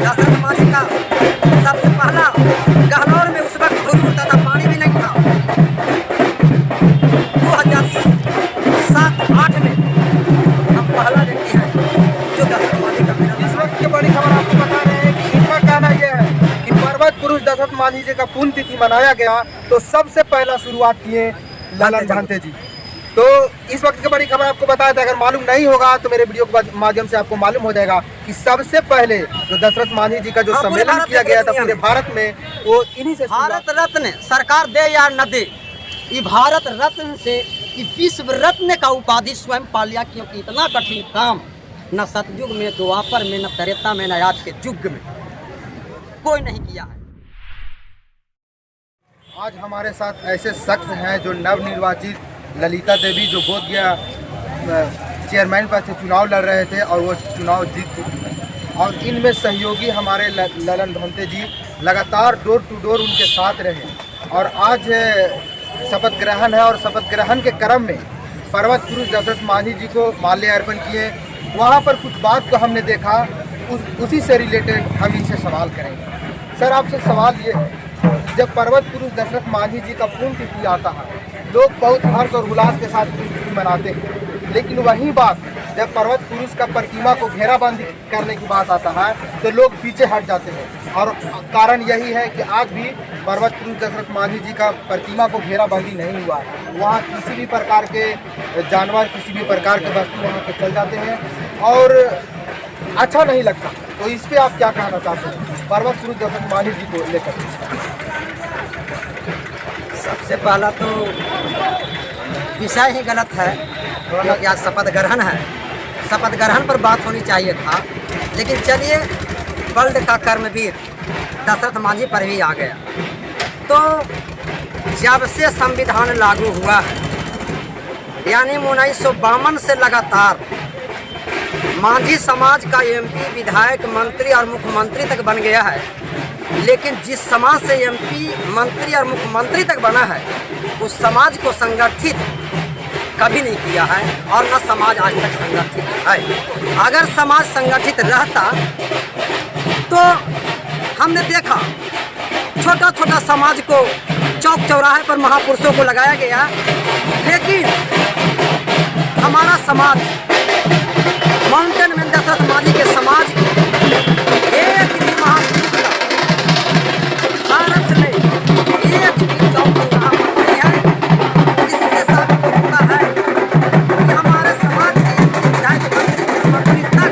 दशरथ मांझी का सबसे पहला गहलोर में उस वक्त धूल उड़ता था, पानी भी नहीं था। 2007-8 में हम पहला व्यक्ति हैं जो दशरथ मांझी का मेला। इस वक्त की बड़ी खबर आपको बता रहे हैं कि इनका कहना यह है कि पर्वत पुरुष दशरथ मांझी जी का पुण्यतिथि मनाया गया तो सबसे पहला शुरुआत किए ललन भांते जी। तो इस वक्त की बड़ी खबर आपको बताया था, अगर मालूम नहीं होगा तो मेरे वीडियो के माध्यम से आपको मालूम हो जाएगा कि सबसे पहले जो दशरथ मांझी जी का जो सम्मेलन किया गया था पूरे भारत में, वो इन्हीं से भारत रत्न सरकार दे या न दे, ये भारत रत्न से विश्व रत्न का उपाधि स्वयं पा लिया, क्योंकि इतना कठिन काम न सतयुग में, द्वापर में, न त्रेता में, न आज के युग में कोई नहीं किया है। आज हमारे साथ ऐसे शख्स हैं जो नवनिर्वाचित ललिता देवी जो बोधगया चेयरमैन पद से चुनाव लड़ रहे थे और वो चुनाव जीत चुके हैं, और इनमें सहयोगी हमारे ललन भांते जी लगातार डोर टू डोर उनके साथ रहे। और आज शपथ ग्रहण है और शपथ ग्रहण के क्रम में पर्वत पुरुष दशरथ मांझी जी को माल्य अर्पण किए। वहाँ पर कुछ बात को हमने देखा, उसी से रिलेटेड हम इनसे सवाल करेंगे। सर, आपसे सवाल ये है, जब पर्वत पुरुष दशरथ मांझी जी का पुण्यतिथि आता है, लोग बहुत हर्ष और उल्लास के साथ पुण्यतिथि मनाते हैं, लेकिन वही बात जब पर्वत पुरुष का प्रतिमा को घेराबंदी करने की बात आता है तो लोग पीछे हट जाते हैं। और कारण यही है कि आज भी पर्वत पुरुष दशरथ मांझी जी का प्रतिमा को घेराबंदी नहीं हुआ है। वहाँ किसी भी प्रकार के जानवर, किसी भी प्रकार के वस्तु वहाँ पे चल जाते हैं और अच्छा नहीं लगता। तो इस पर आप क्या कहना चाहते हैं पर्वत पुरुष दशरथ मांझी जी को लेकर? सबसे पहला तो विषय ही गलत है, क्योंकि आज शपथ ग्रहण है, शपथ ग्रहण पर बात होनी चाहिए था। लेकिन चलिए, वर्ल्ड का कर्मवीर दशरथ मांझी पर भी आ गया। तो जब से संविधान लागू हुआ है, यानी 1952 से लगातार मांझी समाज का एमपी, विधायक, मंत्री और मुख्यमंत्री तक बन गया है। लेकिन जिस समाज से एमपी, मंत्री और मुख्यमंत्री तक बना है, उस समाज को संगठित कभी नहीं किया है और न समाज आज तक संगठित है। अगर समाज संगठित रहता तो हमने देखा छोटा छोटा समाज को चौक चौराहे पर महापुरुषों को लगाया गया, लेकिन हमारा समाज माउंटेन में दशरथ मांझी के समाज एक भी महापुरुष का भारत में एक भी चौक चौराहा पर नहीं है। इससे साबित होता है कि हमारे समाज के विधायक, मंत्री तक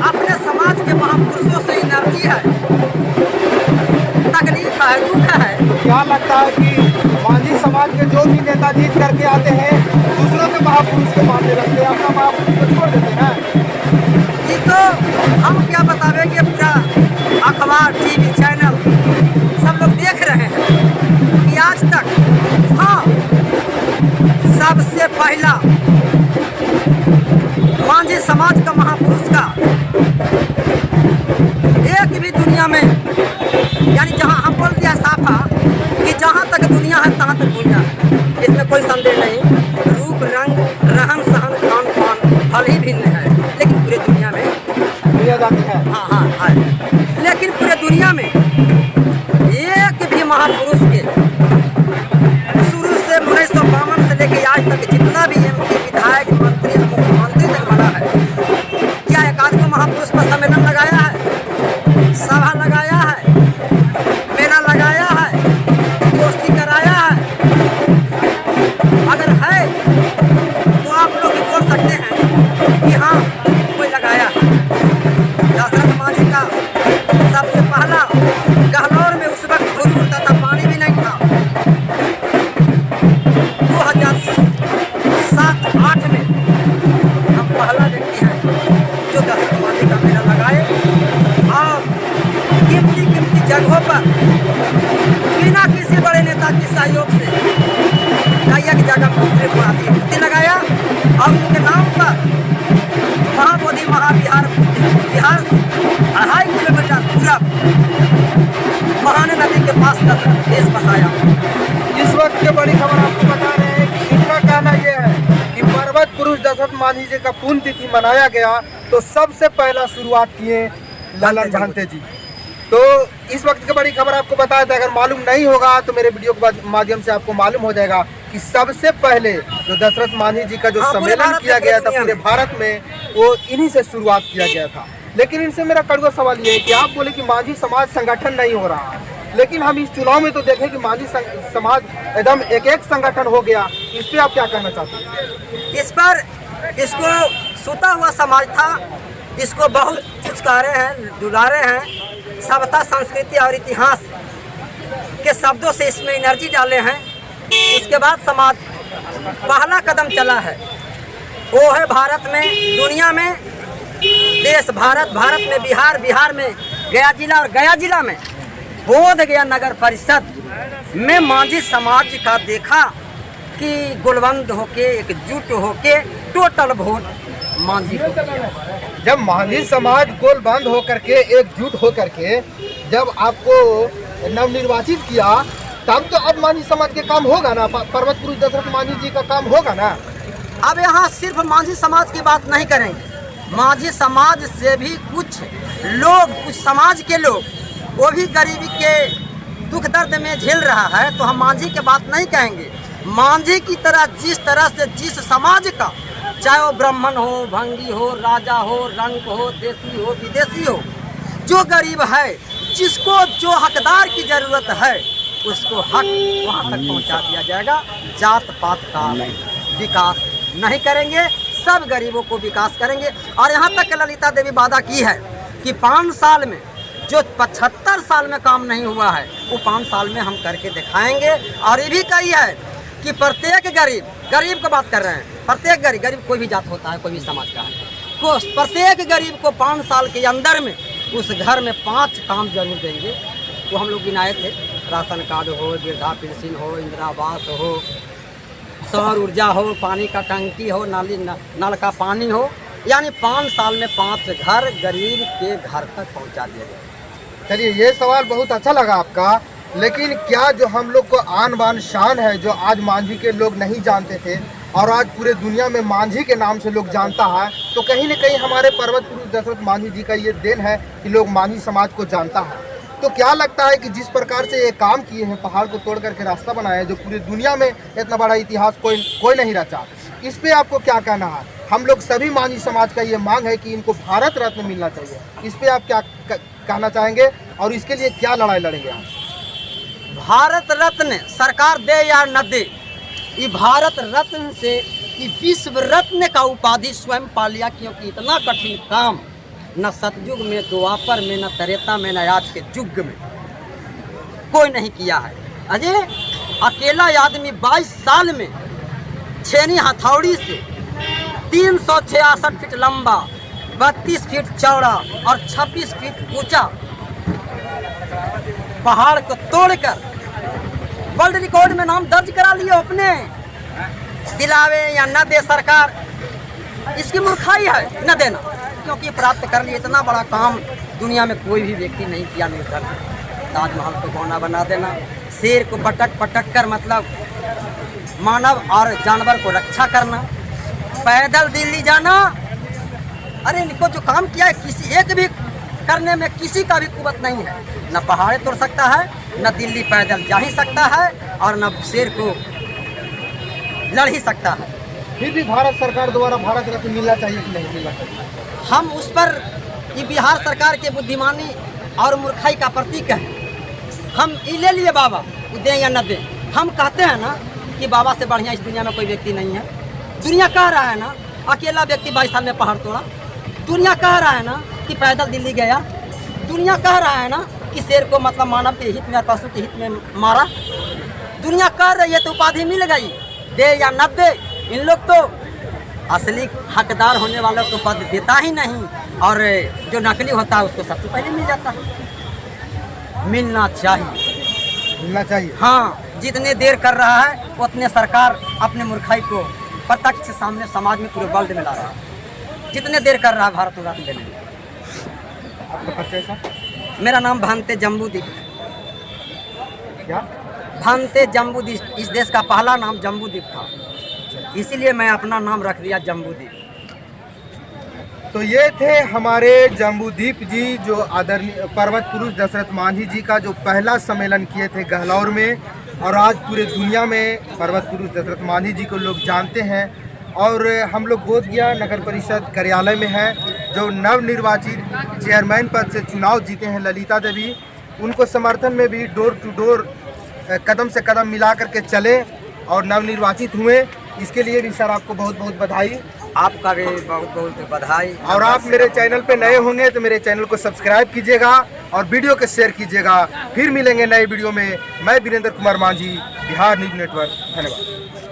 अपने समाज के महापुरुषों से एनर्जी है, तकलीफ है, दुख है। क्या लगता है कि मांझी समाज के जो भी नेता जीत करके आते हैं दूसरों के महापुरुष को मानने लगते हैं, अपना महापुरुष को छोड़ देते हैं? ये तो हम क्या बतावेंगे, पूरा अखबार, टीवी चैनल सब लोग देख रहे हैं कि आज तक, हाँ, सबसे पहला मांझी समाज का महापुरुष का एक भी दुनिया में, यानी जहाँ हम बोल दिया साफा कि जहाँ तक दुनिया है तहाँ तक दुनिया है, इसमें कोई संदेह नहीं। रूप, रंग, रहन सहन, खान पान फल ही भिन्न है, लेकिन पूरे दुनिया में दुनिया जाती है। हाँ है। लेकिन पूरे दुनिया में एक भी महापुरुष के शुरू से 1952 से लेके आज तक जितना भी एमपी, विधायक, मंत्री, मुख्यमंत्री तक बना है, क्या एक आध को महापुरुष पर सम्मेलन लगाया है, सभा लगाया है, मेला लगाया है, गोष्ठी कराया है? अगर है तो आप लोग बोल सकते हैं कि हाँ कोई लगाया है। दशरथ मांझी का सबसे पहला गहलोर में उस वक्त धूल उड़ता था, पानी भी नहीं था। 2007-8 में हम पहला व्यक्ति हैं जो दशरथ मांझी का मेला लगाए और कीमती जगहों पर बिना किसी बड़े नेता के सहयोग से गैया की जगह मूर्ति लगाया और उनके नाम पर महाबोधि महाविहार, बिहार से 2.5 किलोमीटर पूरब महाने नदी के पास देश बसाया। इस वक्त की बड़ी खबर आपको बता रहे हैं कि इनका कहना यह है कि पर्वत पुरुष दशरथ मांझी जी का पुण्यतिथि मनाया गया तो सबसे पहला शुरुआत किए ललन भांते जी। तो इस वक्त की बड़ी खबर आपको बताया था, अगर मालूम नहीं होगा तो मेरे वीडियो के माध्यम से आपको मालूम हो जाएगा कि सबसे पहले जो दशरथ मांझी जी का जो सम्मेलन किया गया था पूरे भारत में, वो इन्हीं से शुरुआत किया गया था। लेकिन इनसे मेरा कड़वा सवाल ये है कि आप बोले कि मांझी समाज संगठन नहीं हो रहा, लेकिन हम इस चुनाव में तो देखें कि मांझी समाज एकदम एक संगठन हो गया। इस पे आप क्या कहना चाहते हैं? इस पर इसको सुता हुआ समाज था, इसको बहुत चुचकारे हैं, दुलारे हैं, सभ्यता संस्कृति और इतिहास के शब्दों से इसमें एनर्जी डाले हैं। उसके बाद समाज पहला कदम चला है, वो है भारत में, दुनिया में, देश भारत में, बिहार में गया जिला, और गया जिला में बोध गया नगर परिषद में मांझी समाज का देखा कि गुलबंद होके, एकजुट होके टोटल वोट मांझी को। जब मांझी समाज गोलबंद होकर के, एकजुट होकर के जब आपको नवनिर्वाचित किया, तब तो अब मांझी समाज के काम होगा ना, पर्वत पुरुष दशरथ मांझी जी का काम होगा ना। अब यहाँ सिर्फ मांझी समाज की बात नहीं करेंगे, मांझी समाज से भी कुछ लोग, कुछ समाज के लोग, वो भी गरीबी के दुख दर्द में झेल रहा है, तो हम मांझी की बात नहीं कहेंगे। मांझी की तरह जिस समाज का, चाहे वो ब्राह्मण हो, भंगी हो, राजा हो, रंग हो, देसी हो, विदेशी हो, जो गरीब है, जिसको जो हकदार की जरूरत है, उसको हक वहाँ तक पहुँचा दिया जाएगा। जात पात का विकास नहीं करेंगे, सब गरीबों को विकास करेंगे। और यहाँ तक ललिता देवी वादा की है कि 5 साल में जो 75 साल में काम नहीं हुआ है, वो 5 साल में हम करके दिखाएंगे। और ये भी कही है कि प्रत्येक गरीब को बात कर रहे हैं, प्रत्येक गरीब कोई भी जात होता है, कोई भी समाज का है, तो प्रत्येक गरीब को 5 साल के अंदर में उस घर में 5 काम जरूर देंगे। वो हम लोग गिनाए थे, राशन कार्ड हो, वृद्धा पेंशन हो, इंदिरा आवास हो, सौर ऊर्जा हो, पानी का टंकी हो, नल का पानी हो, यानी 5 साल में 5 घर गरीब के घर तक पहुंचा दिया जाए। चलिए, ये सवाल बहुत अच्छा लगा आपका, लेकिन क्या जो हम लोग को आन बान शान है, जो आज मांझी के लोग नहीं जानते थे और आज पूरे दुनिया में मांझी के नाम से लोग जानता है, तो कहीं न कहीं हमारे पर्वत पुरुष दशरथ मांझी जी का ये देन है कि लोग मांझी समाज को जानता है। तो क्या लगता है कि जिस प्रकार से ये काम किए हैं, पहाड़ को तोड़ करके रास्ता बनाया है, जो पूरी दुनिया में इतना बड़ा इतिहास कोई नहीं रचा, इस पे आपको क्या कहना है? हम लोग सभी मांझी समाज का ये मांग है कि इनको भारत रत्न मिलना चाहिए, इस पे आप क्या कहना चाहेंगे और इसके लिए क्या लड़ाई लड़ेंगे आप? भारत रत्न सरकार दे या न दे, ये भारत रत्न से ये विश्व रत्न का उपाधि स्वयं पा लिया, क्योंकि इतना कठिन काम न सतयुग में, द्वापर में, न त्रेता में, न आज के युग में कोई नहीं किया है। अजय अकेला आदमी 22 साल में छेनी हथौड़ी से 366 फीट लंबा, 32 फीट चौड़ा और 26 फीट ऊंचा पहाड़ को तोड़कर वर्ल्ड रिकॉर्ड में नाम दर्ज करा लिए अपने। दिलावे या न दे सरकार, इसकी मूर्खाई है न देना, क्योंकि प्राप्त कर लिए इतना बड़ा काम दुनिया में कोई भी व्यक्ति नहीं किया मिलकर। ताजमहल को कोना बना देना, शेर को पटक कर मतलब मानव और जानवर को रक्षा करना, पैदल दिल्ली जाना, अरे इनको जो काम किया है किसी एक भी करने में किसी का भी कुवत नहीं है। न पहाड़े तोड़ सकता है, न दिल्ली पैदल जा ही सकता है, और न शेर को लड़ ही सकता है। फिर भी भारत सरकार द्वारा भारत रत्न मिलना चाहिए कि नहीं मिलना चाहिए? हम उस पर ये बिहार सरकार के बुद्धिमानी और मूर्खाई का प्रतीक है। हम ये ले लिए बाबा, वो दें या न दें, हम कहते हैं ना कि बाबा से बढ़िया इस दुनिया में कोई व्यक्ति नहीं है। दुनिया कह रहा है ना अकेला व्यक्ति 22 साल में पहाड़ तोड़ा, दुनिया कह रहा है ना कि पैदल दिल्ली गया, दुनिया कह रहा है ना कि शेर को मतलब मानव के हित में, पशु के हित में मारा, दुनिया कह रही है, तो उपाधि मिल गई। दे या न दे, इन लोग तो असली हकदार होने वालों को पद देता ही नहीं, और जो नकली होता है उसको सबसे पहले मिल जाता है। मिलना चाहिए। हाँ, जितने देर कर रहा है उतने सरकार अपने मूर्खाई को प्रत्यक्ष सामने समाज में पूरे वर्ल्ड में ला रहा है। जितने देर कर रहा है भारत रत्न देने में। आपका कैसा? मेरा नाम भांते जम्बूदीप। क्या? भांते जम्बूदीप, इस देश का पहला नाम जम्बूदीप था, इसीलिए मैं अपना नाम रख दिया जम्बूदीप। तो ये थे हमारे जम्बूदीप जी जो आदरणीय पर्वत पुरुष दशरथ मांझी जी का जो पहला सम्मेलन किए थे गहलौर में, और आज पूरे दुनिया में पर्वत पुरुष दशरथ मांझी जी को लोग जानते हैं। और हम लोग बोधगया नगर परिषद कार्यालय में हैं, जो नवनिर्वाचित चेयरमैन पद से चुनाव जीते हैं ललिता देवी, उनको समर्थन में भी डोर टू डोर कदम से कदम मिला करके चले और नवनिर्वाचित हुए। इसके लिए भी सर आपको बहुत बहुत बधाई। आपका भी बहुत बहुत बधाई। और आप मेरे चैनल पे नए होंगे तो मेरे चैनल को सब्सक्राइब कीजिएगा और वीडियो को शेयर कीजिएगा। फिर मिलेंगे नए वीडियो में। मैं वीरेंद्र कुमार मांझी, बिहार न्यूज नेटवर्क। धन्यवाद।